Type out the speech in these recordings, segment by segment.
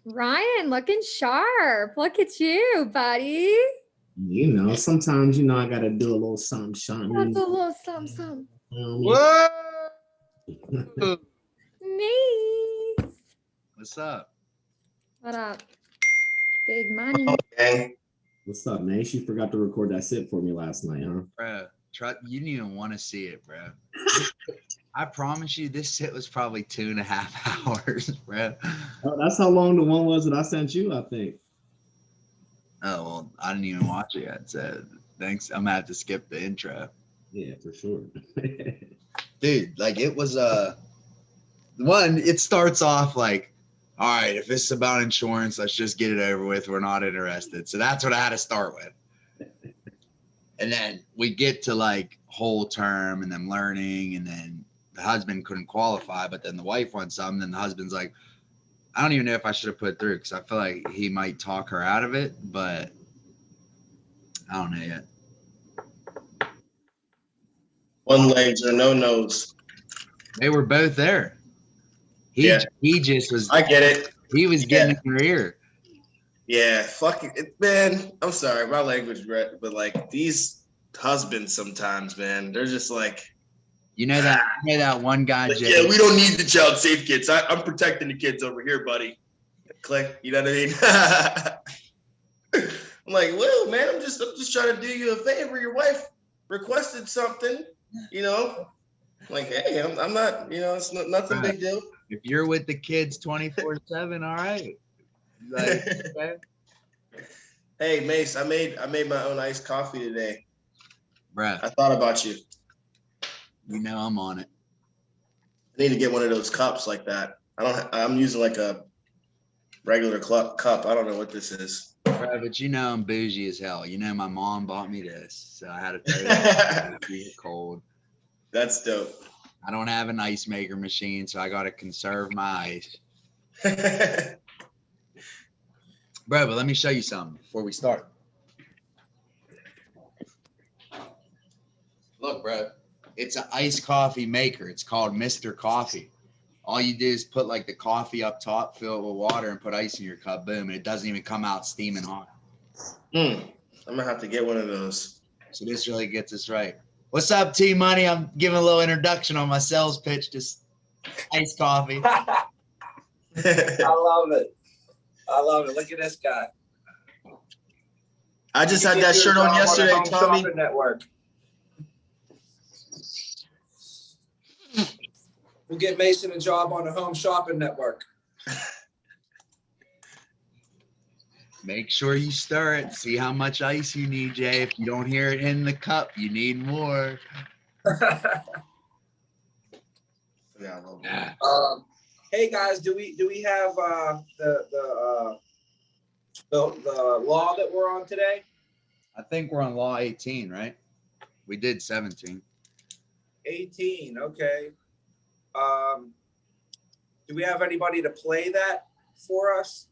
Ryan, looking sharp. Look at you, buddy. Sometimes, I got to do a little something, That's a something. little something. Whoa! Nice. What's up? What up? Big money. Okay. What's up, man? She forgot to record that sit for me last night, huh? Bro, you didn't even want to see it, bro. I promise you, this sit was probably 2.5 hours, bro. Oh, that's how long the one was that I sent you, I think. Oh, well, I didn't even watch it yet. So thanks. I'm going to have to skip the intro. Yeah, for sure. Dude, like it was it starts off like, all right, if this is about insurance, let's just get it over with. We're not interested. So that's what I had to start with. And then we get to like whole term and then learning, and then the husband couldn't qualify, but then the wife wants something, and the husband's like, I don't even know if I should have put it through because I feel like he might talk her out of it, but I don't know yet. One legs or no nose. They were both there. He just was. I get it. He was getting in her ear. Yeah, fuck it, man. I'm sorry, my language, but like these husbands sometimes, man, they're just like. You know that one guy. Like, yeah, we don't need the child safe kids. I'm protecting the kids over here, buddy. Click. You know what I mean? I'm like, well, man, I'm just trying to do you a favor. Your wife requested something, Like, hey, I'm not, it's nothing big deal. If you're with the kids 24/7, all right. Like, okay. Hey, Mace, I made my own iced coffee today. Bruh. I thought about you. You know I'm on it. I need to get one of those cups like that. I'm using like a regular cup. I don't know what this is. Bruh, but I'm bougie as hell. My mom bought me this, so I had to throw it cold. That's dope. I don't have an ice maker machine, so I got to conserve my ice. Bro, but let me show you something before we start. Look, bro, it's an iced coffee maker. It's called Mr. Coffee. All you do is put like the coffee up top, fill it with water, and put ice in your cup. Boom, and it doesn't even come out steaming hot. I'm gonna have to get one of those. So this really gets us right. What's up, T Money? I'm giving a little introduction on my sales pitch. Just iced coffee. I love it. Look at this guy. I just had that shirt on yesterday, Tommy. Network. We'll get Mason a job on the Home Shopping Network. Make sure you stir it. See how much ice you need, Jay. If you don't hear it in the cup, you need more. Hey guys, do we have the law that we're on today? I think we're on law 18, right? We did 17. 18, okay. Do we have anybody to play that for us?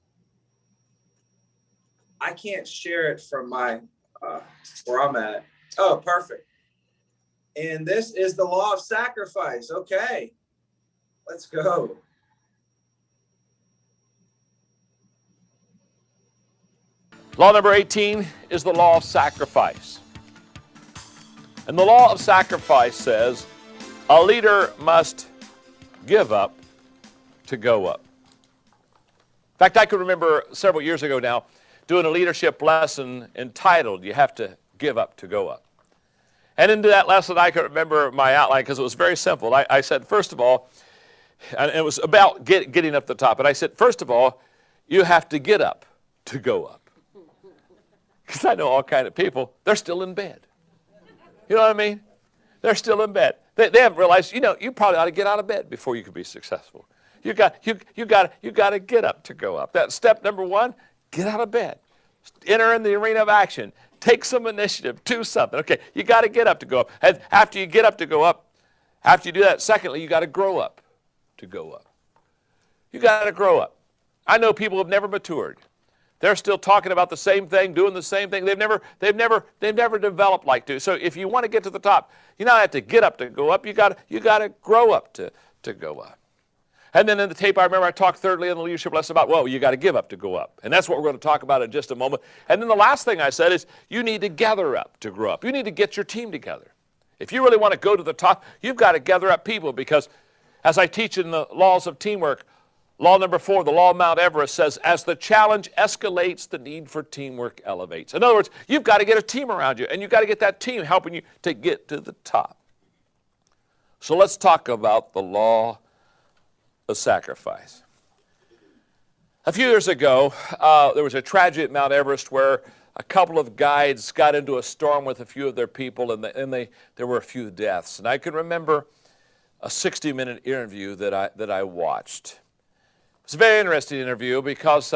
I can't share it from my where I'm at. Oh, perfect. And this is the law of sacrifice. Okay, let's go. Law number 18 is the law of sacrifice. And the law of sacrifice says a leader must give up to go up. In fact, I can remember several years ago now doing a leadership lesson entitled, You Have to Give Up to Go Up. And into that lesson, I can remember my outline because it was very simple. I said, first of all, and it was about getting up the top, but I said, first of all, you have to get up to go up. Because I know all kind of people, they're still in bed. You know what I mean? They're still in bed. They haven't realized, you probably ought to get out of bed before you can be successful. You got to get up to go up. That's step number one, get out of bed. Enter in the arena of action. Take some initiative, do something. Okay, you got to get up to go up. And after you get up to go up, after you do that, secondly, you got to grow up to go up. You got to grow up. I know people who have never matured. They're still talking about the same thing, doing the same thing. They've never developed like to. So if you want to get to the top, you not have to get up to go up. You got to grow up to go up. And then in the tape, I remember I talked thirdly in the leadership lesson about, well, you got to give up to go up. And that's what we're going to talk about in just a moment. And then the last thing I said is you need to gather up to grow up. You need to get your team together. If you really want to go to the top, you've got to gather up people, because as I teach in the laws of teamwork, law number 4, the law of Mount Everest says, as the challenge escalates, the need for teamwork elevates. In other words, you've got to get a team around you, and you've got to get that team helping you to get to the top. So let's talk about the law of sacrifice. A few years ago, there was a tragedy at Mount Everest where a couple of guides got into a storm with a few of their people, and there were a few deaths. And I can remember a 60-minute interview that I watched. It was a very interesting interview because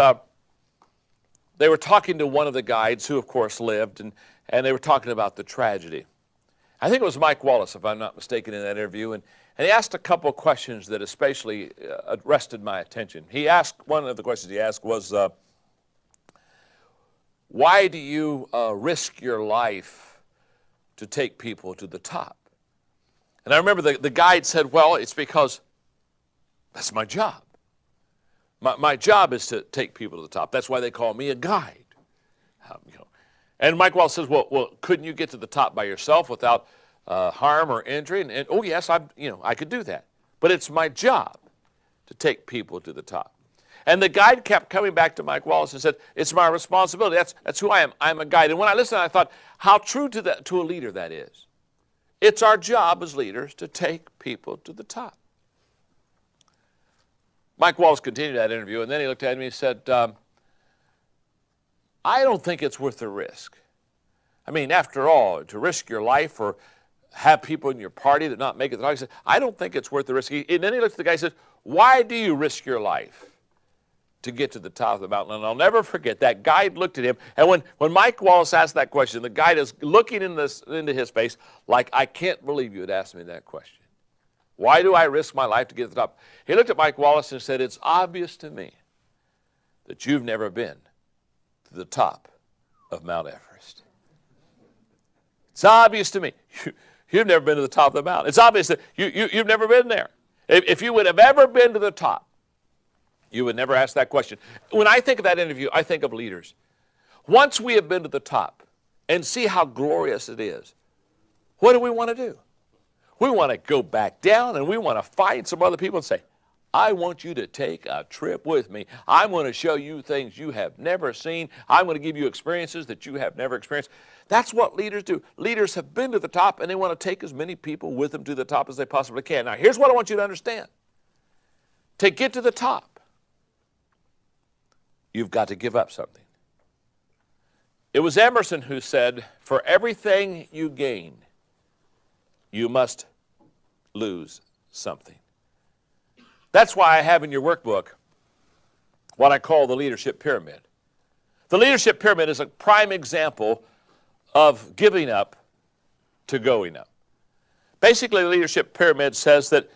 they were talking to one of the guides who, of course, lived, and they were talking about the tragedy. I think it was Mike Wallace, if I'm not mistaken, in that interview, and he asked a couple of questions that especially arrested my attention. One of the questions he asked was, why do you risk your life to take people to the top? And I remember the guide said, well, it's because that's my job. My job is to take people to the top. That's why they call me a guide. And Mike Wallace says, well, couldn't you get to the top by yourself without harm or injury? And oh yes, I could do that. But it's my job to take people to the top. And the guide kept coming back to Mike Wallace and said, it's my responsibility. That's who I am. I'm a guide. And when I listened, I thought, how true to a leader that is. It's our job as leaders to take people to the top. Mike Wallace continued that interview, and then he looked at me and said, I don't think it's worth the risk. I mean, after all, to risk your life or have people in your party that not make it, he said, I don't think it's worth the risk. And then he looked at the guy and said, why do you risk your life to get to the top of the mountain? And I'll never forget, that guide looked at him, and when Mike Wallace asked that question, the guide is looking into his face like, I can't believe you would ask me that question. Why do I risk my life to get to the top? He looked at Mike Wallace and said, it's obvious to me that you've never been to the top of Mount Everest. It's obvious to me. You've never been to the top of the mountain. It's obvious that you've never been there. If you would have ever been to the top, you would never ask that question. When I think of that interview, I think of leaders. Once we have been to the top and see how glorious it is, what do we want to do? We want to go back down, and we want to find some other people and say, I want you to take a trip with me. I'm going to show you things you have never seen. I'm going to give you experiences that you have never experienced. That's what leaders do. Leaders have been to the top, and they want to take as many people with them to the top as they possibly can. Now, here's what I want you to understand. To get to the top, you've got to give up something. It was Emerson who said, for everything you gain, you must lose something. That's why I have in your workbook what I call the leadership pyramid. The leadership pyramid is a prime example of giving up to going up. Basically, the leadership pyramid says that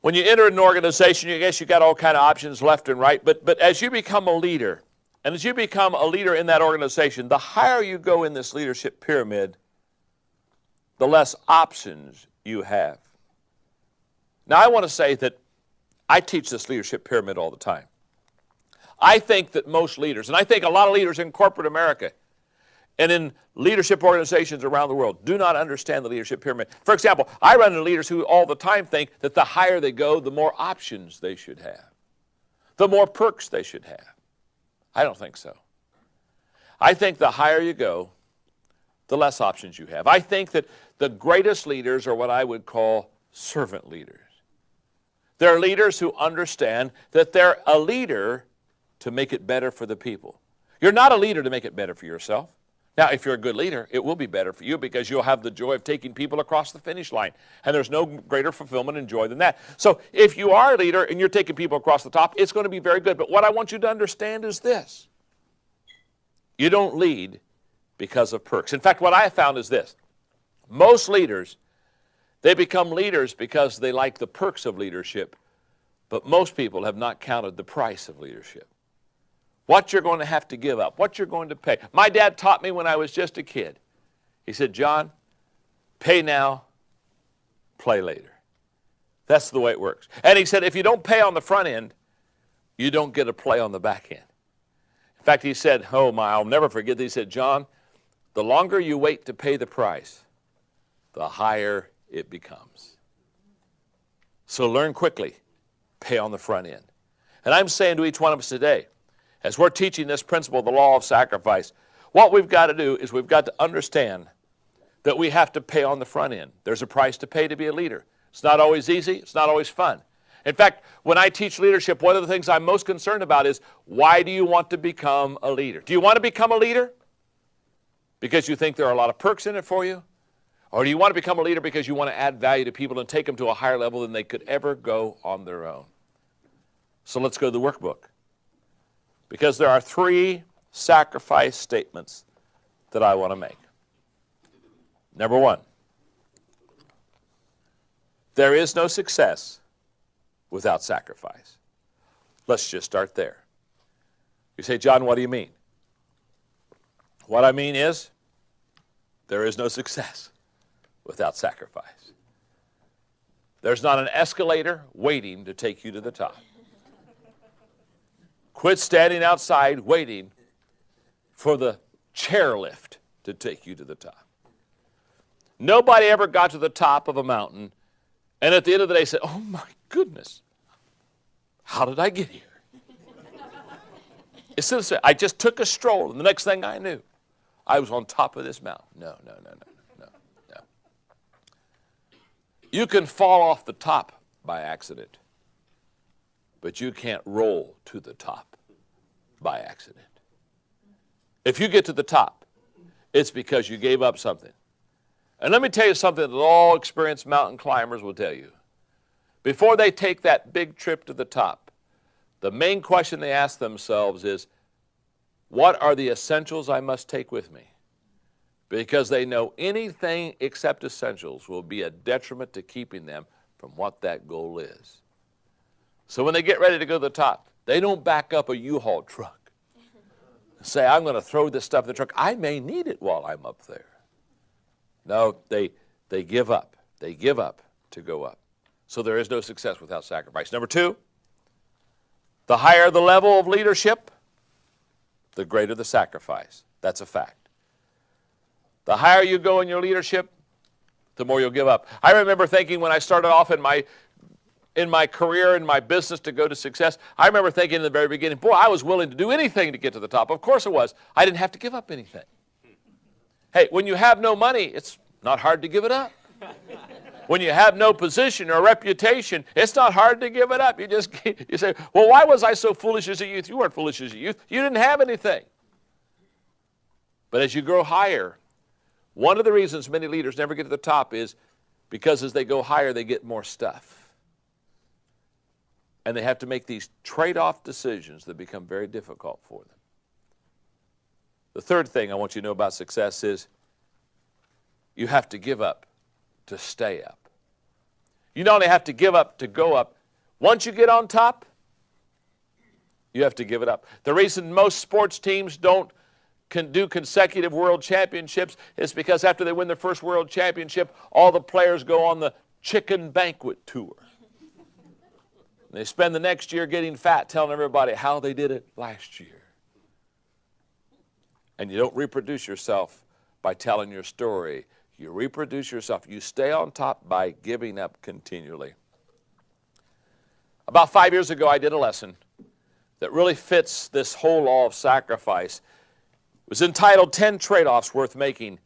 when you enter an organization, I guess you got all kind of options left and right, but as you become a leader, and as you become a leader in that organization, the higher you go in this leadership pyramid, the less options you have. Now, I want to say that I teach this leadership pyramid all the time. I think that most leaders, and I think a lot of leaders in corporate America and in leadership organizations around the world, do not understand the leadership pyramid. For example, I run into leaders who all the time think that the higher they go, the more options they should have, the more perks they should have. I don't think so. I think the higher you go, the less options you have. I think that the greatest leaders are what I would call servant leaders. They're leaders who understand that they're a leader to make it better for the people. You're not a leader to make it better for yourself. Now, if you're a good leader, it will be better for you because you'll have the joy of taking people across the finish line. And there's no greater fulfillment and joy than that. So if you are a leader and you're taking people across the top, it's going to be very good. But what I want you to understand is this. You don't lead because of perks. In fact, what I have found is this. Most leaders, they become leaders because they like the perks of leadership, but most people have not counted the price of leadership. What you're going to have to give up, what you're going to pay. My dad taught me when I was just a kid. He said, John, pay now, play later. That's the way it works. And he said, if you don't pay on the front end, you don't get a play on the back end. In fact, he said, oh my, I'll never forget this. He said, John, the longer you wait to pay the price, the higher it becomes. So learn quickly, pay on the front end. And I'm saying to each one of us today, as we're teaching this principle, the law of sacrifice, what we've got to do is we've got to understand that we have to pay on the front end. There's a price to pay to be a leader. It's not always easy. It's not always fun. In fact, when I teach leadership, one of the things I'm most concerned about is, why do you want to become a leader? Do you want to become a leader because you think there are a lot of perks in it for you? Or do you want to become a leader because you want to add value to people and take them to a higher level than they could ever go on their own? So let's go to the workbook. Because there are 3 sacrifice statements that I want to make. Number 1, there is no success without sacrifice. Let's just start there. You say, John, what do you mean? What I mean is, there is no success without sacrifice. There's not an escalator waiting to take you to the top. Quit standing outside waiting for the chairlift to take you to the top. Nobody ever got to the top of a mountain and at the end of the day said, oh my goodness, how did I get here? Instead of saying, I just took a stroll and the next thing I knew, I was on top of this mountain. No. You can fall off the top by accident, but you can't roll to the top by accident. If you get to the top, it's because you gave up something. And let me tell you something that all experienced mountain climbers will tell you. Before they take that big trip to the top, the main question they ask themselves is, what are the essentials I must take with me? Because they know anything except essentials will be a detriment to keeping them from what that goal is. So when they get ready to go to the top, they don't back up a U-Haul truck and say, I'm going to throw this stuff in the truck. I may need it while I'm up there. No, they give up. They give up to go up. So there is no success without sacrifice. Number 2, the higher the level of leadership, the greater the sacrifice. That's a fact. The higher you go in your leadership, the more you'll give up. I remember thinking when I started off in my career, in my business to go to success, I remember thinking in the very beginning, boy, I was willing to do anything to get to the top. Of course I was. I didn't have to give up anything. Hey, when you have no money, it's not hard to give it up. When you have no position or reputation, it's not hard to give it up. You say, well, why was I so foolish as a youth? You weren't foolish as a youth. You didn't have anything. But as you grow higher, one of the reasons many leaders never get to the top is because as they go higher, they get more stuff. And they have to make these trade-off decisions that become very difficult for them. The third thing I want you to know about success is you have to give up to stay up. You not only have to give up to go up, once you get on top, you have to give it up. The reason most sports teams can do consecutive world championships is because after they win their first world championship, all the players go on the chicken banquet tour. They spend the next year getting fat, telling everybody how they did it last year. And you don't reproduce yourself by telling your story. You reproduce yourself. You stay on top by giving up continually. About 5 years ago, I did a lesson that really fits this whole law of sacrifice. It was entitled 10 Trade-Offs Worth Making.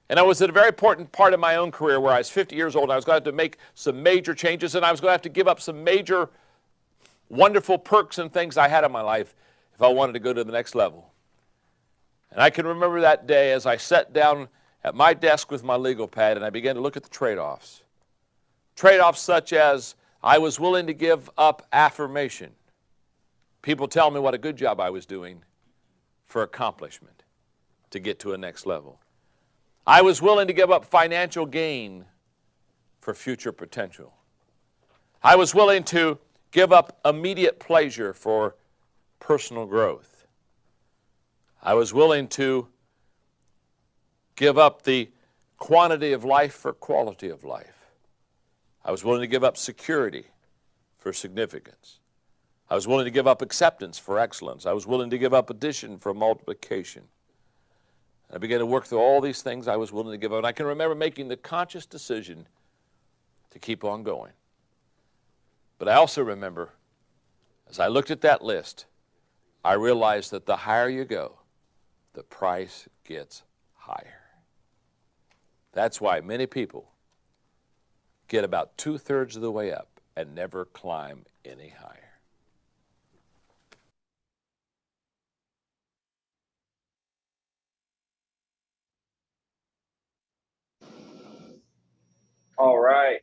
And I was at a very important part of my own career where I was 50 years old. And I was going to have to make some major changes, and I was going to have to give up some major wonderful perks and things I had in my life if I wanted to go to the next level. And I can remember that day as I sat down at my desk with my legal pad and I began to look at the trade-offs. Trade-offs such as I was willing to give up affirmation. People tell me what a good job I was doing for accomplishment to get to a next level. I was willing to give up financial gain for future potential. I was willing to give up immediate pleasure for personal growth. I was willing to give up the quantity of life for quality of life. I was willing to give up security for significance. I was willing to give up acceptance for excellence. I was willing to give up addition for multiplication. I began to work through all these things I was willing to give up. And I can remember making the conscious decision to keep on going. But I also remember, as I looked at that list, I realized that the higher you go, the price gets higher. That's why many people get about 2/3 of the way up and never climb any higher. All right.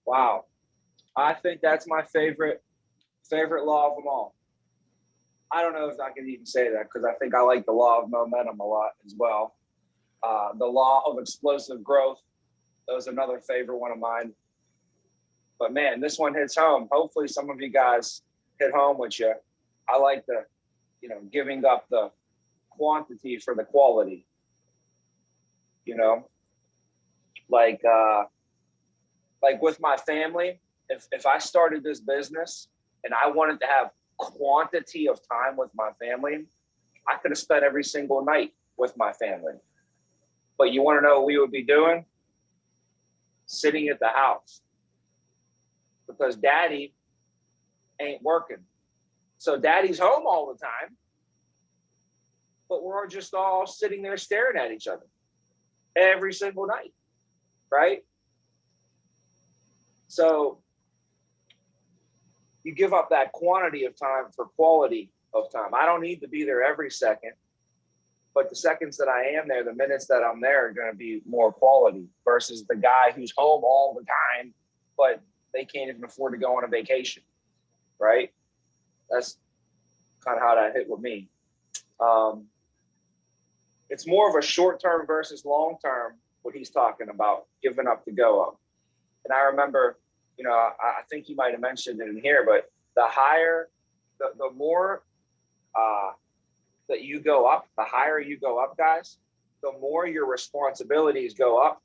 Wow. I think that's my favorite law of them all. I don't know if I can even say that because I think I like the law of momentum a lot as well. The law of explosive growth, that was another favorite one of mine. But man, this one hits home. Hopefully some of you guys hit home with you. I like the, giving up the quantity for the quality, like with my family, if I started this business and I wanted to have quantity of time with my family, I could have spent every single night with my family. But you want to know what we would be doing? Sitting at the house. Because daddy ain't working. So daddy's home all the time, but we're just all sitting there staring at each other every single night, right? So you give up that quantity of time for quality of time. I don't need to be there every second, but the seconds that I am there, the minutes that I'm there are going to be more quality versus the guy who's home all the time, but they can't even afford to go on a vacation, right? That's kind of how that hit with me. It's more of a short-term versus long-term, what he's talking about, giving up to go up. And I remember, I think you might have mentioned it in here, but the higher, the more that you go up, the higher you go up, guys, the more your responsibilities go up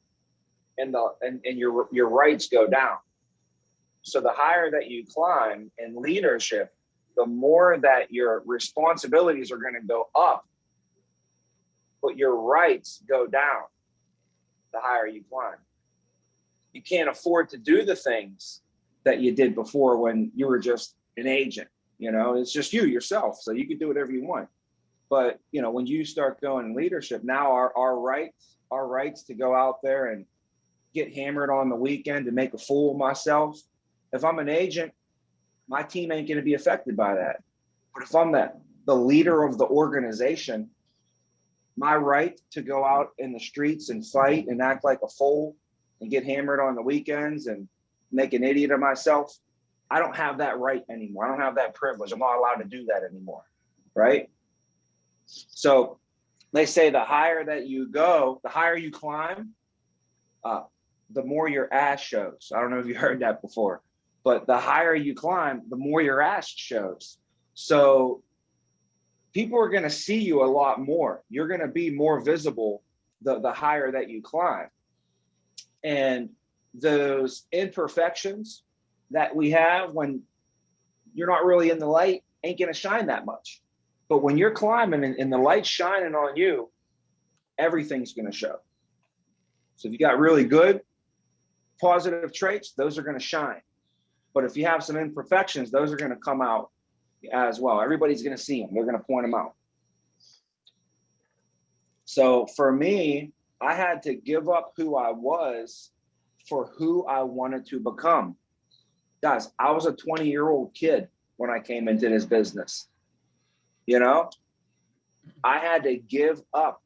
and your rights go down. So the higher that you climb in leadership, the more that your responsibilities are going to go up, but your rights go down the higher you climb. You can't afford to do the things that you did before when you were just an agent. It's just yourself. So you can do whatever you want. But, when you start going in leadership, now our rights to go out there and get hammered on the weekend to make a fool of myself. If I'm an agent, my team ain't going to be affected by that. But if I'm the leader of the organization, my right to go out in the streets and fight and act like a fool and get hammered on the weekends and make an idiot of myself, I don't have that right anymore. I don't have that privilege. I'm not allowed to do that anymore, right? So they say the higher that you go, the higher you climb, the more your ass shows. I don't know if you heard that before, but the higher you climb, the more your ass shows. So people are going to see you a lot more. You're going to be more visible the higher that you climb. And those imperfections that we have when you're not really in the light ain't going to shine that much. But when you're climbing and the light's shining on you, everything's going to show. So if you got really good positive traits, those are going to shine. But if you have some imperfections, those are going to come out as well. Everybody's going to see them. They're going to point them out. So for me, I had to give up who I was for who I wanted to become. Guys, I was a 20-year-old kid when I came into this business. I had to give up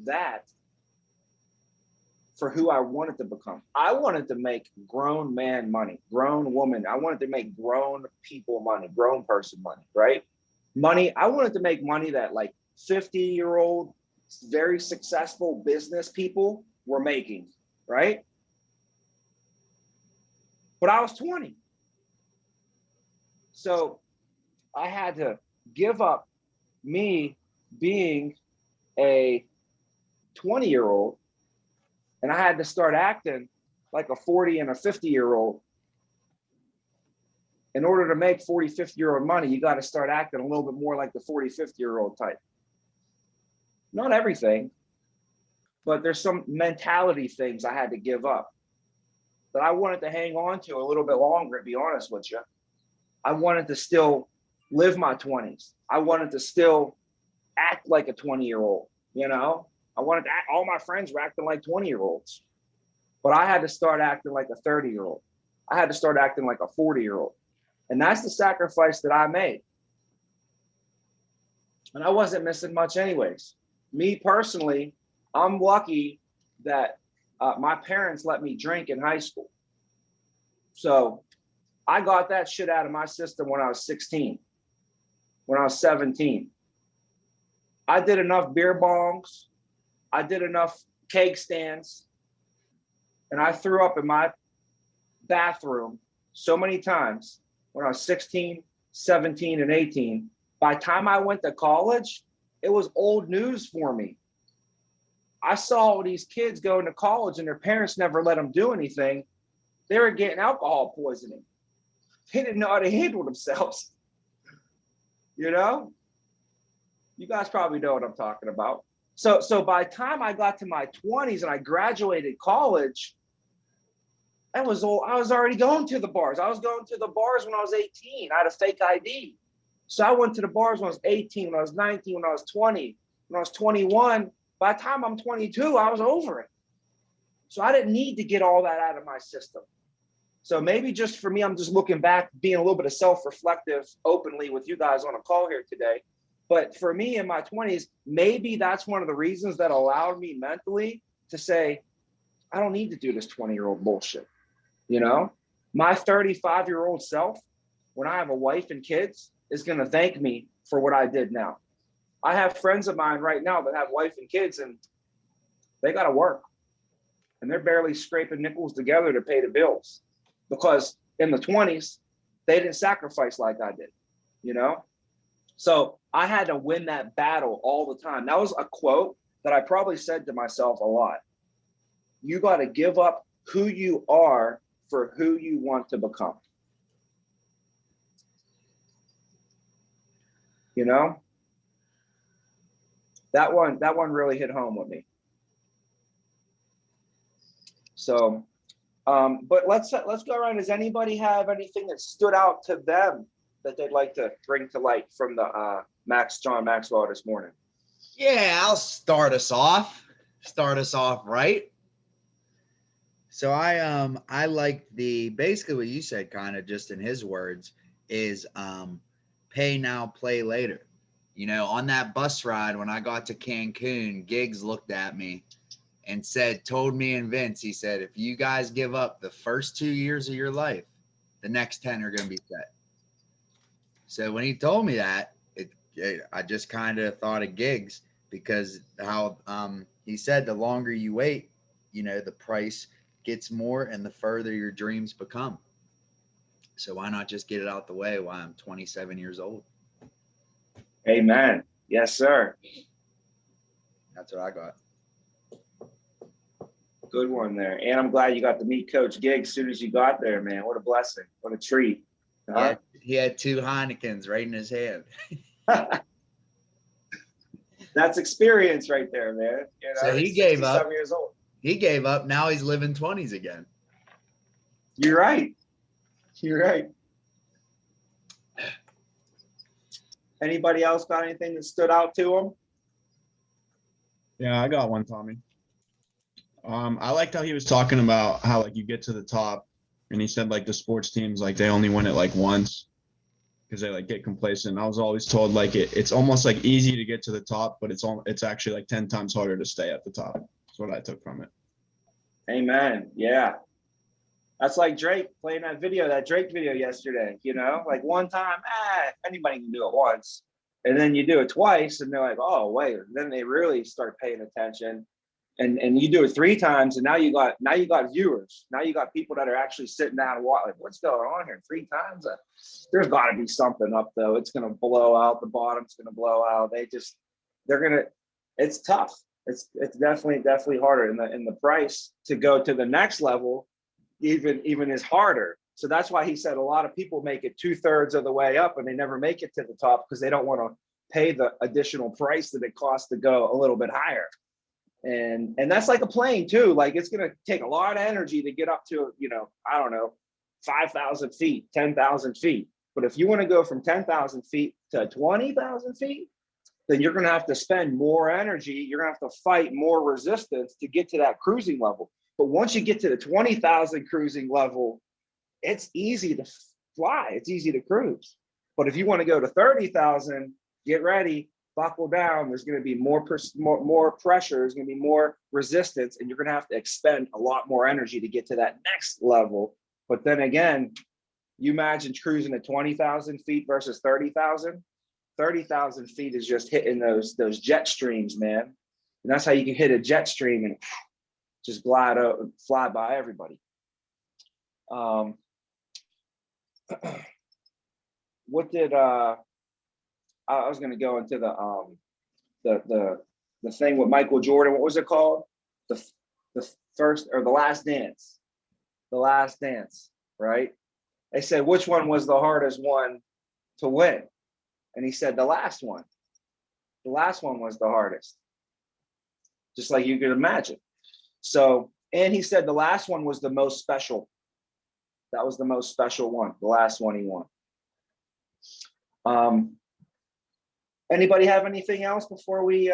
that for who I wanted to become. I wanted to make grown man money, grown woman. I wanted to make grown people money, grown person money, right? Money. I wanted to make money that like 50-year-old, very successful business people were making, right? But I was 20. So I had to give up me being a 20-year-old, and I had to start acting like a 40 and a 50-year-old. In order to make 40, 50-year-old money, you got to start acting a little bit more like the 40, 50-year-old type. Not everything, but there's some mentality things I had to give up that I wanted to hang on to a little bit longer, to be honest with you. I wanted to still live my 20s. I wanted to still act like a 20-year-old, you know? I wanted to act, all my friends were acting like 20-year-olds. But I had to start acting like a 30-year-old. I had to start acting like a 40-year-old. And that's the sacrifice that I made. And I wasn't missing much anyways. Me personally, I'm lucky that my parents let me drink in high school. So I got that shit out of my system when I was 16, when I was 17. I did enough beer bongs. I did enough cake stands. And I threw up in my bathroom so many times when I was 16, 17, and 18. By the time I went to college, it was old news for me. I saw all these kids going to college and their parents never let them do anything. They were getting alcohol poisoning. They didn't know how to handle themselves. You know? You guys probably know what I'm talking about. So by the time I got to my 20s and I graduated college, I was already going to the bars. I was going to the bars when I was 18. I had a fake ID. So I went to the bars when I was 18, when I was 19, when I was 20, when I was 21. By the time I'm 22, I was over it. So I didn't need to get all that out of my system. So maybe just for me, I'm just looking back, being a little bit of self-reflective openly with you guys on a call here today. But for me in my 20s, maybe that's one of the reasons that allowed me mentally to say, I don't need to do this 20-year-old bullshit. You know, my 35-year-old self, when I have a wife and kids, is going to thank me for what I did now. I have friends of mine right now that have wife and kids and they got to work and they're barely scraping nickels together to pay the bills because in the 20s, they didn't sacrifice like I did, you know? So I had to win that battle all the time. That was a quote that I probably said to myself a lot. You got to give up who you are for who you want to become. You know? That one really hit home with me. So, but let's go around. Does anybody have anything that stood out to them that they'd like to bring to light from the John Maxwell this morning? Yeah, I'll start us off right. So I like basically what you said, kind of just in his words, is pay now, play later. You know, on that bus ride when I got to Cancun, Giggs looked at me and told me and Vince, he said, if you guys give up the first 2 years of your life, the next 10 are going to be set. So when he told me that, I just kind of thought of Giggs because how he said the longer you wait, you know, the price gets more and the further your dreams become. So why not just get it out the way while I'm 27 years old? Amen. Yes, sir. That's what I got. Good one there. And I'm glad you got to meet Coach Giggs as soon as you got there, man. What a blessing. What a treat. Huh? He had 2 Heinekens right in his hand. That's experience right there, man. You know, so he gave up. Years old. He gave up. Now he's living 20s again. You're right. You're right. Anybody else got anything that stood out to them? Yeah, I got one, Tommy. I liked how he was talking about how like you get to the top, and he said like the sports teams like they only win it like once because they like get complacent. I was always told like it's almost like easy to get to the top, but it's actually like 10 times harder to stay at the top. That's what I took from it. Amen. Yeah. That's like Drake playing that Drake video yesterday, you know, like one time, anybody can do it once. And then you do it twice and they're like, oh, wait. And then they really start paying attention. And you do it 3 times and now you got viewers. Now you got people that are actually sitting down and watching, like, what's going on here? 3 times? There's got to be something up though. It's going to blow out. The bottom's going to blow out. It's tough. It's definitely harder. And the price to go to the next level even is harder. So that's why he said a lot of people make it 2/3 of the way up and they never make it to the top because they don't want to pay the additional price that it costs to go a little bit higher. And that's like a plane too. Like it's going to take a lot of energy to get up to, I don't know, 5,000 feet, 10,000 feet. But if you want to go from 10,000 feet to 20,000 feet, then you're going to have to spend more energy. You're going to have to fight more resistance to get to that cruising level. But once you get to the 20,000 cruising level, it's easy to fly. It's easy to cruise. But if you want to go to 30,000, get ready, buckle down. There's going to be more pressure. There's going to be more resistance, and you're going to have to expend a lot more energy to get to that next level. But then again, you imagine cruising at 20,000 feet versus 30,000. 30,000 feet is just hitting those jet streams, man. And that's how you can hit a jet stream and just glide out and fly by everybody. What did I was going to go into the thing with Michael Jordan. What was it called? The first or the last dance. The last dance, right? They said which one was the hardest one to win, and he said the last one. The last one was the hardest, just like you could imagine. So, and he said the last one was the most special. That was the most special one, the last one he won. Anybody have anything else before we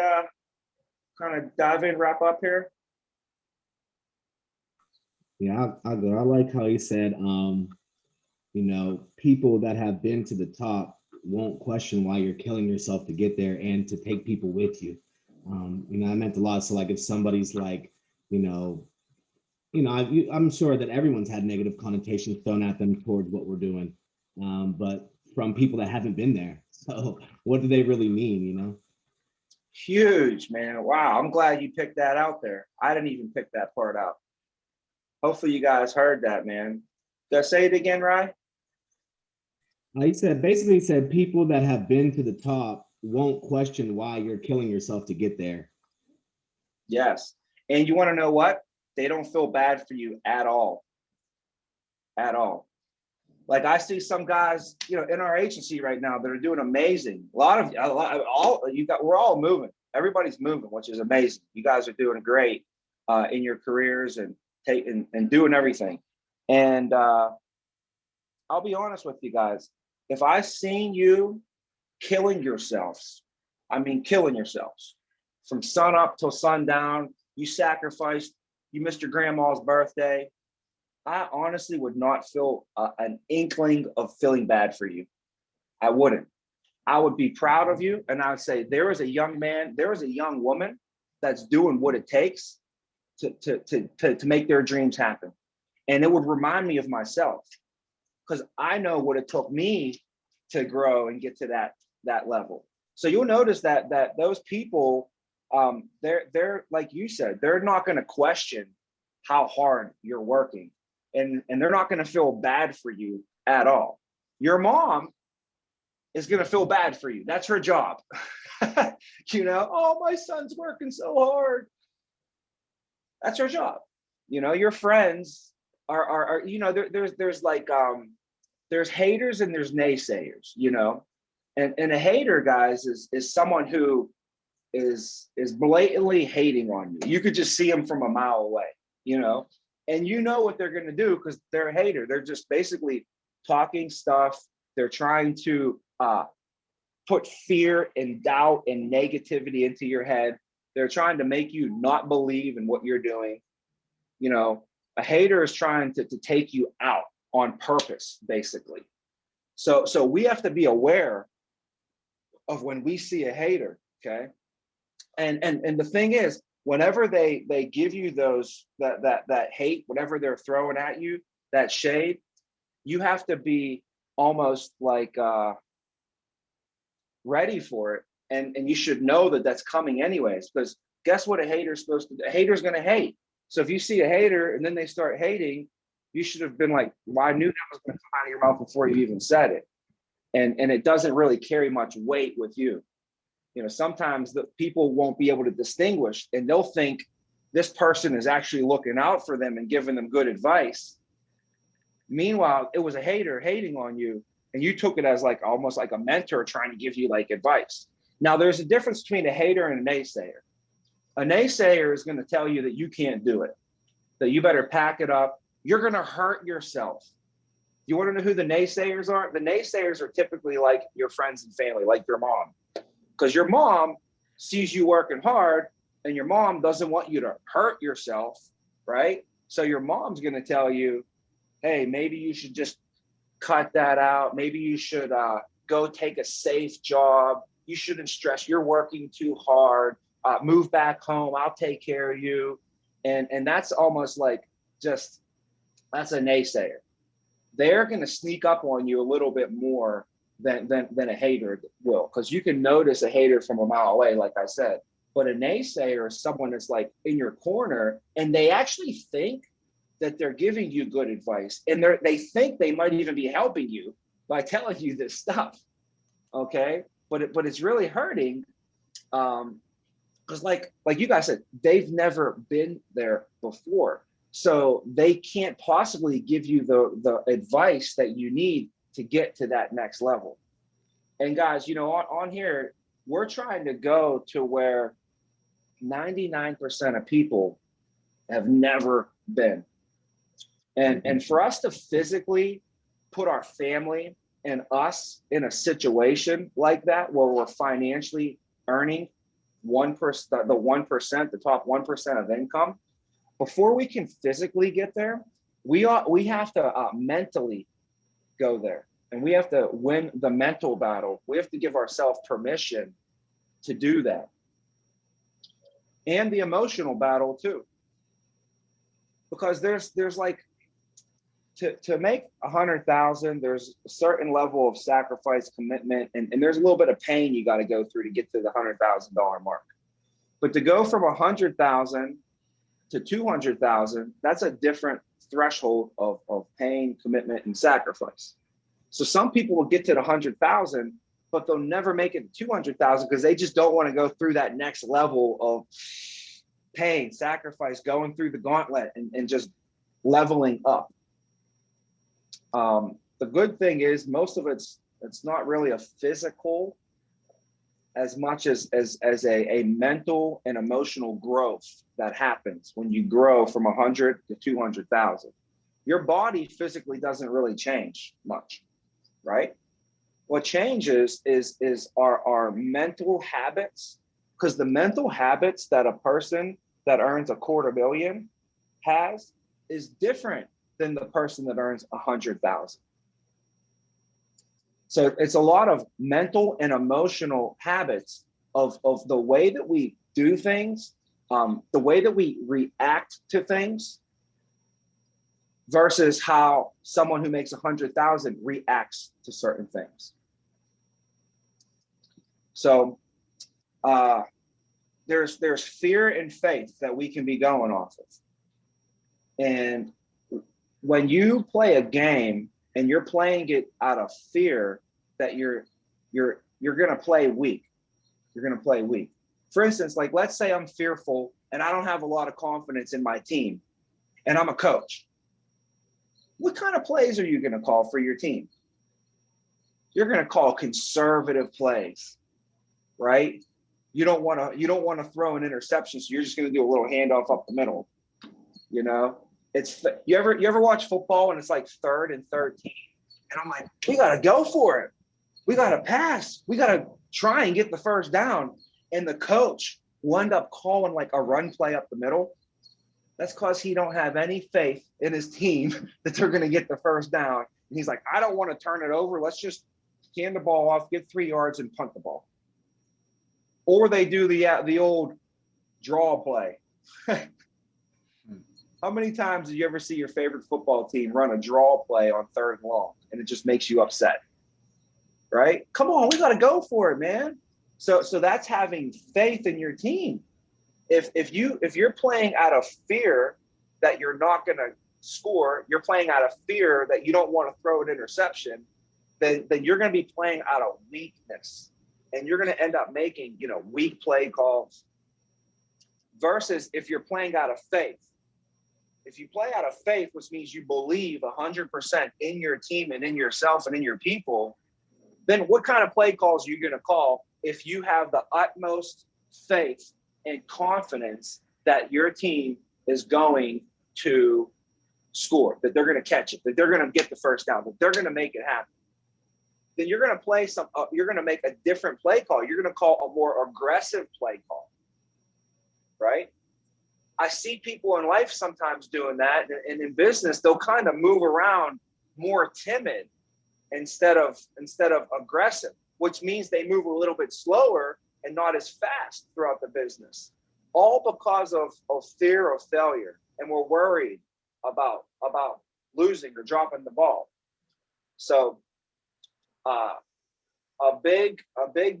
kind of dive in, wrap up here? Yeah, I'll go. I like how he said, people that have been to the top won't question why you're killing yourself to get there and to take people with you. I meant a lot. So like if somebody's like, I'm sure that everyone's had negative connotations thrown at them towards what we're doing, but from people that haven't been there. So what do they really mean, Huge, man. Wow. I'm glad you picked that out there. I didn't even pick that part out. Hopefully you guys heard that, man. Did I say it again, Rye? He said people that have been to the top won't question why you're killing yourself to get there. Yes. And you want to know what? They don't feel bad for you at all. At all. Like I see some guys, in our agency right now that are doing amazing. We're all moving. Everybody's moving, which is amazing. You guys are doing great in your careers and doing everything. And I'll be honest with you guys. If I seen you killing yourselves from sun up till sundown, you sacrificed, you missed your grandma's birthday, I honestly would not feel an inkling of feeling bad for you. I wouldn't. I would be proud of you. And I would say, there is a young woman that's doing what it takes to make their dreams happen. And it would remind me of myself because I know what it took me to grow and get to that level. So you'll notice that those people, they're like you said, they're not going to question how hard you're working. And they're not going to feel bad for you at all. Your mom is going to feel bad for you. That's her job. Oh, my son's working so hard. That's her job. Your friends are there's like, there's haters and there's naysayers, and a hater, guys, is someone who is blatantly hating on you. You could just see them from a mile away, and what they're going to do because they're a hater. They're just basically talking stuff. They're trying to put fear and doubt and negativity into your head. They're trying to make you not believe in what you're doing. A hater is trying to take you out on purpose, basically. So we have to be aware of when we see a hater, okay? And the thing is, whenever they give you that hate, whatever they're throwing at you, that shade, you have to be almost like ready for it, and you should know that that's coming anyways. Because guess what a hater's supposed to do? A hater's going to hate. So if you see a hater and then they start hating, you should have been like, well, I knew that was going to come out of your mouth before you even said it. And it doesn't really carry much weight with you. Sometimes the people won't be able to distinguish, and they'll think this person is actually looking out for them and giving them good advice. Meanwhile, it was a hater hating on you, and you took it as like almost like a mentor trying to give you like advice. Now, there's a difference between a hater and a naysayer. A naysayer is going to tell you that you can't do it, that you better pack it up. You're going to hurt yourself. You want to know who the naysayers are? The naysayers are typically like your friends and family, like your mom, because your mom sees you working hard and your mom doesn't want you to hurt yourself, right? So your mom's going to tell you, hey, maybe you should just cut that out. Maybe you should go take a safe job. You shouldn't stress. You're working too hard. Move back home. I'll take care of you. And that's almost like just, that's a naysayer. They're going to sneak up on you a little bit more than a hater will, because you can notice a hater from a mile away, like I said. But a naysayer is someone that's like in your corner, and they actually think that they're giving you good advice, and they think they might even be helping you by telling you this stuff. Okay, but it's really hurting, because like you guys said, they've never been there before. So they can't possibly give you the advice that you need to get to that next level. And guys, on here, we're trying to go to where 99% of people have never been. And for us to physically put our family and us in a situation like that, where we're financially earning 1%, the 1%, the top 1% of income, before we can physically get there, we have to mentally go there, and we have to win the mental battle. We have to give ourselves permission to do that, and the emotional battle too, because there's like to make 100,000, there's a certain level of sacrifice, commitment, and there's a little bit of pain you got to go through to get to the $100,000 mark. But to go from 100,000 to 200,000, that's a different threshold of pain, commitment, and sacrifice. So some people will get to the 100,000, but they'll never make it to 200,000 because they just don't want to go through that next level of pain, sacrifice, going through the gauntlet and just leveling up. The good thing is most of it's not really a physical as much as a mental and emotional growth that happens when you grow from 100 to 200,000. Your body physically doesn't really change much, right? What changes is our mental habits, because the mental habits that a person that earns $250,000 has is different than the person that earns 100,000. So it's a lot of mental and emotional habits of the way that we do things, the way that we react to things, versus how someone who makes 100,000 reacts to certain things. So there's fear and faith that we can be going off of. And when you play a game and you're playing it out of fear that you're going to play weak. You're going to play weak. For instance, like let's say I'm fearful and I don't have a lot of confidence in my team and I'm a coach. What kind of plays are you going to call for your team? You're going to call conservative plays, right? You don't want to throw an interception, so you're just going to do a little handoff up the middle. It's you ever watch football and it's like 3rd and 13, and I'm like, we got to go for it. We got to pass. We got to try and get the first down. And the coach will end up calling like a run play up the middle. That's because he don't have any faith in his team that they're going to get the first down. And he's like, I don't want to turn it over. Let's just hand the ball off, get 3 yards, and punt the ball. Or they do the old draw play. How many times did you ever see your favorite football team run a draw play on 3rd and long, and it just makes you upset? Right? Come on, we got to go for it, man. So that's having faith in your team. If you're playing out of fear that you're not going to score, you're playing out of fear that you don't want to throw an interception, then you're going to be playing out of weakness, and you're going to end up making weak play calls. Versus if you're playing out of faith, If you play out of faith, which means you believe 100% in your team and in yourself and in your people, then what kind of play calls are you going to call if you have the utmost faith and confidence that your team is going to score, that they're going to catch it, that they're going to get the first down, that they're going to make it happen? Then you're going to play you're going to make a different play call. You're going to call a more aggressive play call, right? I see people in life sometimes doing that, and in business, they'll kind of move around more timid instead of aggressive, which means they move a little bit slower and not as fast throughout the business, all because of fear of failure, and we're worried about losing or dropping the ball. So a big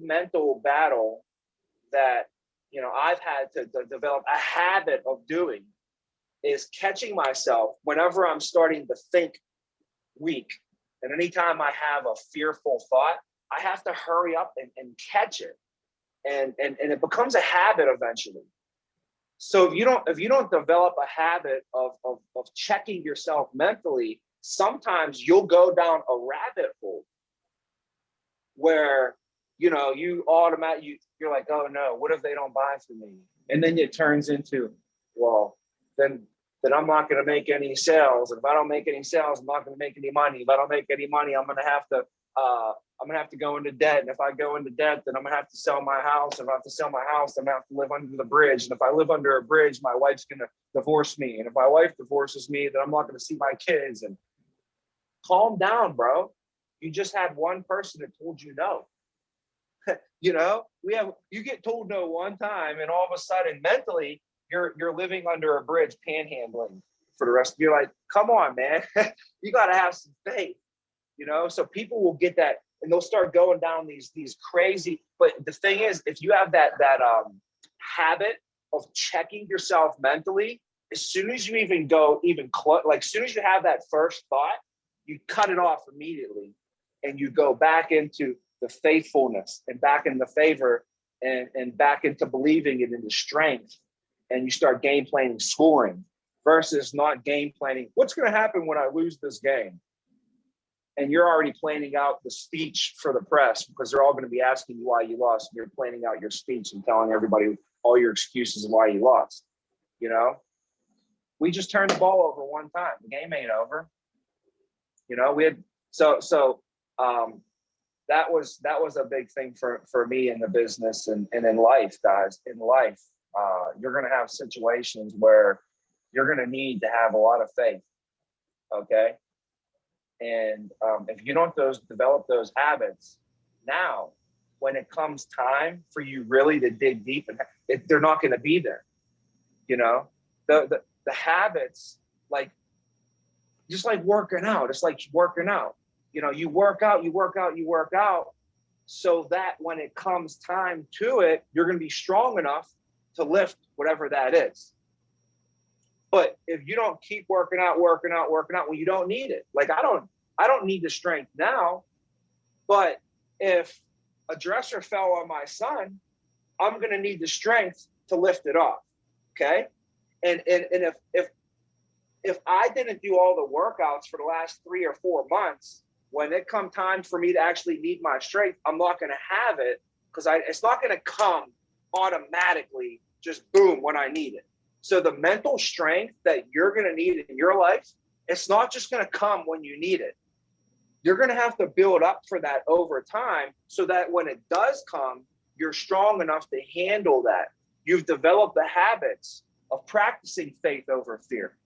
mental battle that I've had to develop a habit of doing is catching myself whenever I'm starting to think weak. And anytime I have a fearful thought, I have to hurry up and catch it. And it becomes a habit eventually. So if you don't develop a habit of checking yourself mentally, sometimes you'll go down a rabbit hole where you automatically you're like, oh no, what if they don't buy from me? And then it turns into, well, then I'm not going to make any sales. And if I don't make any sales, I'm not going to make any money. If I don't make any money, I'm going to have to go into debt. And if I go into debt, then I'm going to have to sell my house. And if I have to sell my house, I'm going to have to live under the bridge. And if I live under a bridge, my wife's going to divorce me. And if my wife divorces me, then I'm not going to see my kids. And calm down, bro. You just had one person that told you no. You get told no one time, and all of a sudden mentally you're living under a bridge panhandling for the rest. You're like, come on, man. You got to have some faith, so people will get that and they'll start going down these crazy. But the thing is, if you have that habit of checking yourself mentally, as soon as you even close, like as soon as you have that first thought, you cut it off immediately and you go back into the faithfulness and back in the favor and back into believing it into strength. And you start game planning scoring versus not game planning. What's going to happen when I lose this game? And you're already planning out the speech for the press because they're all going to be asking you why you lost. And you're planning out your speech and telling everybody all your excuses of why you lost. We just turned the ball over one time. The game ain't over. That was a big thing for me in the business and in life, guys. In life, you're going to have situations where you're going to need to have a lot of faith, okay? And if you don't develop those habits now, when it comes time for you really to dig deep, and they're not going to be there. The habits, like just like working out. It's like working out. You work out so that when it comes time to it, you're going to be strong enough to lift whatever that is. But if you don't keep working out, well, you don't need it. Like I don't need the strength now, but if a dresser fell on my son, I'm going to need the strength to lift it off. Okay. And if I didn't do all the workouts for the last 3 or 4 months, when it come time for me to actually need my strength, I'm not going to have it because it's not going to come automatically, just boom, when I need it. So the mental strength that you're going to need in your life, it's not just going to come when you need it. You're going to have to build up for that over time so that when it does come, you're strong enough to handle that. You've developed the habits of practicing faith over fear.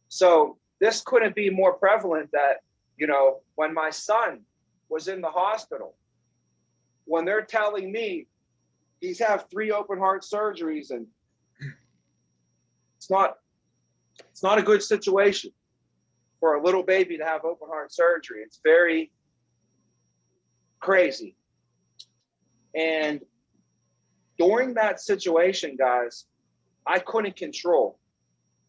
So this couldn't be more prevalent that, when my son was in the hospital, when they're telling me he's had 3 open heart surgeries and it's not a good situation for a little baby to have open heart surgery. It's very crazy. And during that situation, guys, I couldn't control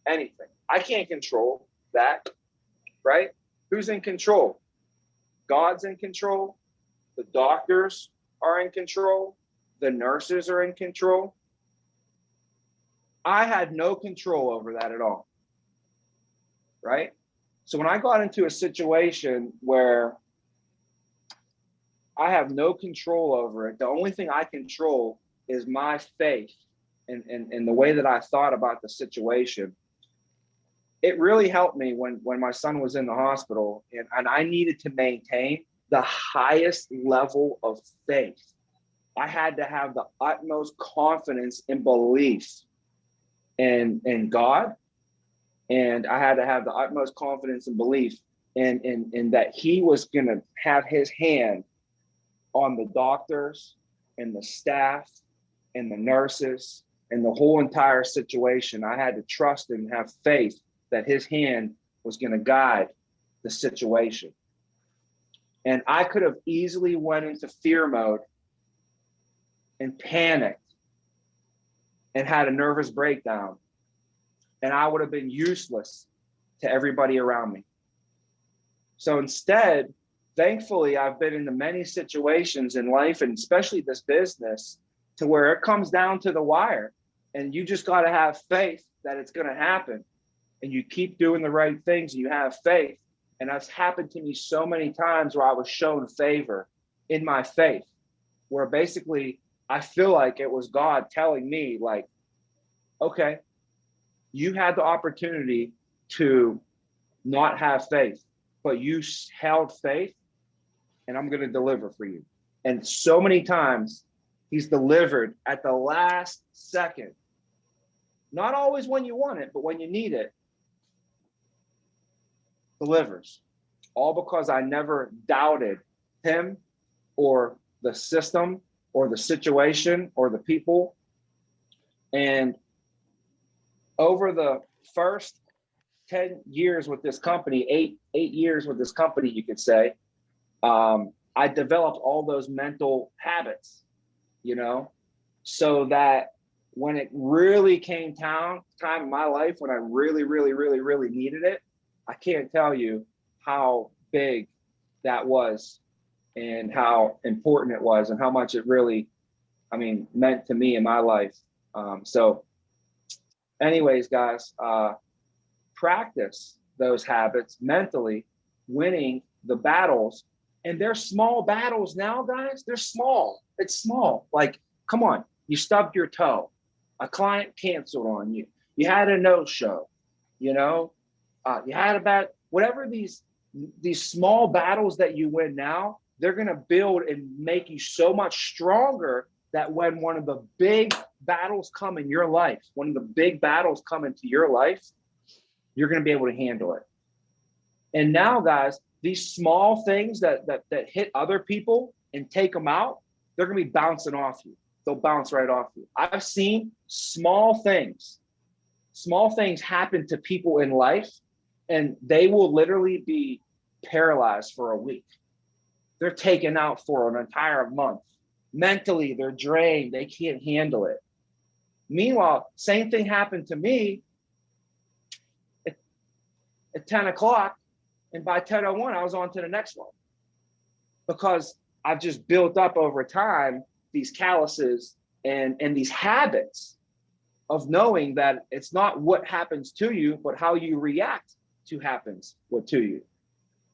anything. I can't control that, right? Who's in control? God's in control. The doctors are in control. The nurses are in control. I had no control over that at all. right? So when I got into a situation where I have no control over it, the only thing I control is my faith and the way that I thought about the situation. It really helped me when my son was in the hospital and I needed to maintain the highest level of faith. I had to have the utmost confidence and belief in God. And I had to have the utmost confidence and belief in that he was going to have his hand on the doctors and the staff and the nurses and the whole entire situation. I had to trust and have faith that his hand was going to guide the situation. And I could have easily went into fear mode and panicked and had a nervous breakdown. And I would have been useless to everybody around me. So instead, thankfully, I've been in many situations in life, and especially this business, to where it comes down to the wire. And you just got to have faith that it's going to happen. And you keep doing the right things, and you have faith. And that's happened to me so many times where I was shown favor in my faith, where basically I feel like it was God telling me, like, okay, you had the opportunity to not have faith, but you held faith, and I'm going to deliver for you. And so many times he's delivered at the last second. Not always when you want it, but when you need it, delivers. All because I never doubted him or the system or the situation or the people. And over the first 10 years with this company, eight years with this company, you could say, I developed all those mental habits, you know, so that when it really came time in my life, when I really, really, really, really needed it, I can't tell you how big that was and how important it was and how much it really, meant to me in my life. So anyways, guys, practice those habits mentally, winning the battles. And they're small battles now, guys. They're small. It's small. Like, come on, you stubbed your toe. A client canceled on you. You had a no-show, you know, you had a bad, whatever these small battles that you win now, they're going to build and make you so much stronger that when one of the big battles come in your life, when the big battles come into your life, you're going to be able to handle it. And now, guys, these small things that hit other people and take them out, they're going to be bouncing off you. They'll bounce right off you. I've seen small things happen to people in life, and they will literally be paralyzed for a week. They're taken out for an entire month. Mentally, they're drained. They can't handle it. Meanwhile, same thing happened to me at 10 o'clock. And by 10:01, I was on to the next one. Because I've just built up over time these calluses and these habits of knowing that it's not what happens to you, but how you react to happens what to you.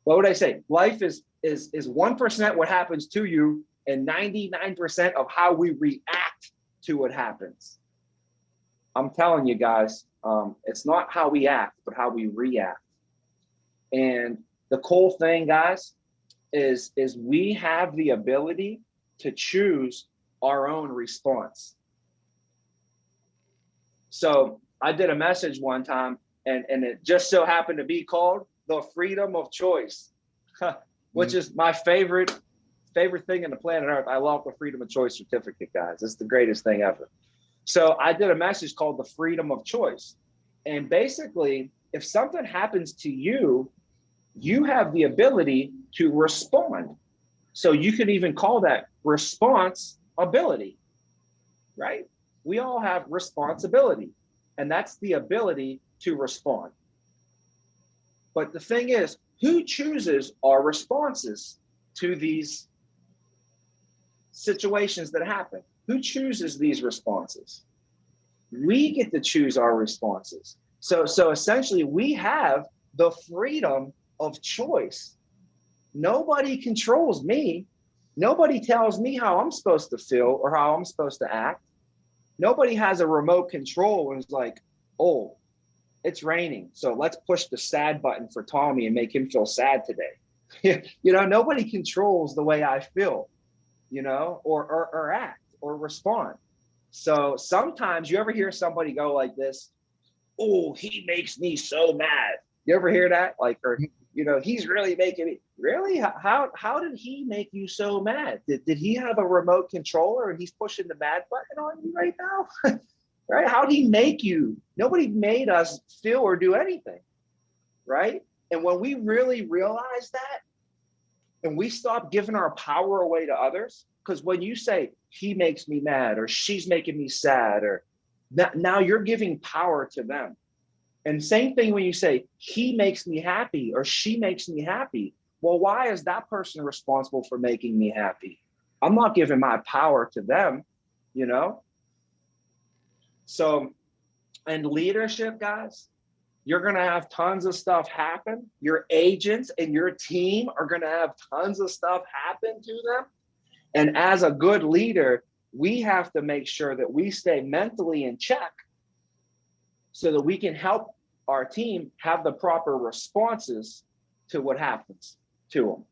What would I say? Life is 1% what happens to you and 99% of how we react to what happens. I'm telling you guys, it's not how we act, but how we react. And the cool thing, guys, is we have the ability to choose our own response. So I did a message one time, and it just so happened to be called the freedom of choice, which is my favorite thing in the planet Earth. I love the freedom of choice certificate, guys. It's the greatest thing ever. So I did a message called the freedom of choice. And basically, if something happens to you, you have the ability to respond. So you can even call that response ability, right? We all have responsibility, and that's the ability to respond. But the thing is, who chooses our responses to these situations that happen? Who chooses these responses? We get to choose our responses. So essentially, we have the freedom of choice. Nobody controls me. Nobody tells me how I'm supposed to feel or how I'm supposed to act. Nobody has a remote control and is like, oh, it's raining, so let's push the sad button for Tommy and make him feel sad today. Nobody controls the way I feel, or act or respond. So sometimes you ever hear somebody go like this, oh, he makes me so mad. You ever hear that? Like, or, he's really making me, really? How did he make you so mad? Did he have a remote controller and he's pushing the mad button on you right now? Right? How did he make you? Nobody made us feel or do anything, right? And when we really realize that, and we stop giving our power away to others, because when you say he makes me mad or she's making me sad, or now you're giving power to them. And same thing when you say he makes me happy or she makes me happy. Well, why is that person responsible for making me happy? I'm not giving my power to them, So, and leadership, guys, you're going to have tons of stuff happen. Your agents and your team are going to have tons of stuff happen to them. And as a good leader, we have to make sure that we stay mentally in check so that we can help our team have the proper responses to what happens to them.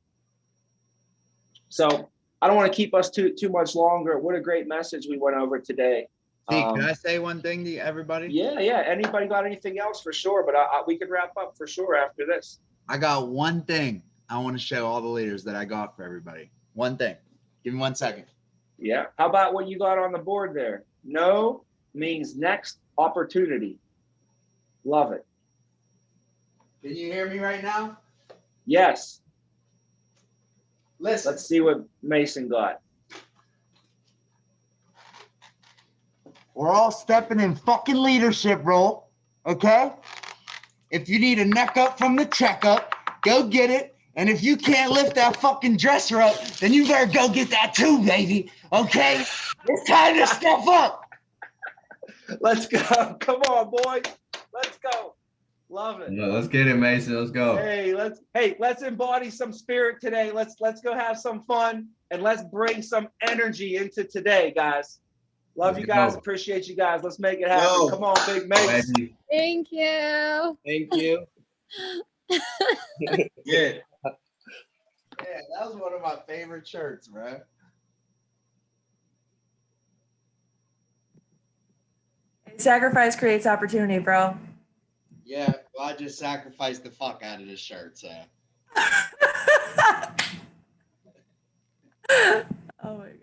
So I don't want to keep us too much longer. What a great message we went over today. Can I say one thing to everybody? Yeah. Anybody got anything else for sure? But we could wrap up for sure after this. I got one thing I want to show all the leaders that I got for everybody. One thing. Give me 1 second. Yeah. How about what you got on the board there? No means next opportunity. Love it. Can you hear me right now? Yes. Listen. Let's see what Mason got. We're all stepping in fucking leadership role, okay? If you need a neck up from the checkup, go get it. And if you can't lift that fucking dresser up, then you better go get that too, baby, okay? It's time to step up. Let's go. Come on, boys. Let's go. Love it. Yeah, let's get it, Mason. Let's go. Hey, let's embody some spirit today. Let's go have some fun and let's bring some energy into today, guys. Love you guys. Appreciate you guys. Let's make it happen. Yo. Come on, big mates. Thank you. Thank you. Yeah. Yeah, that was one of my favorite shirts, bro. Sacrifice creates opportunity, bro. Yeah, well, I just sacrificed the fuck out of this shirt, so. Oh my God.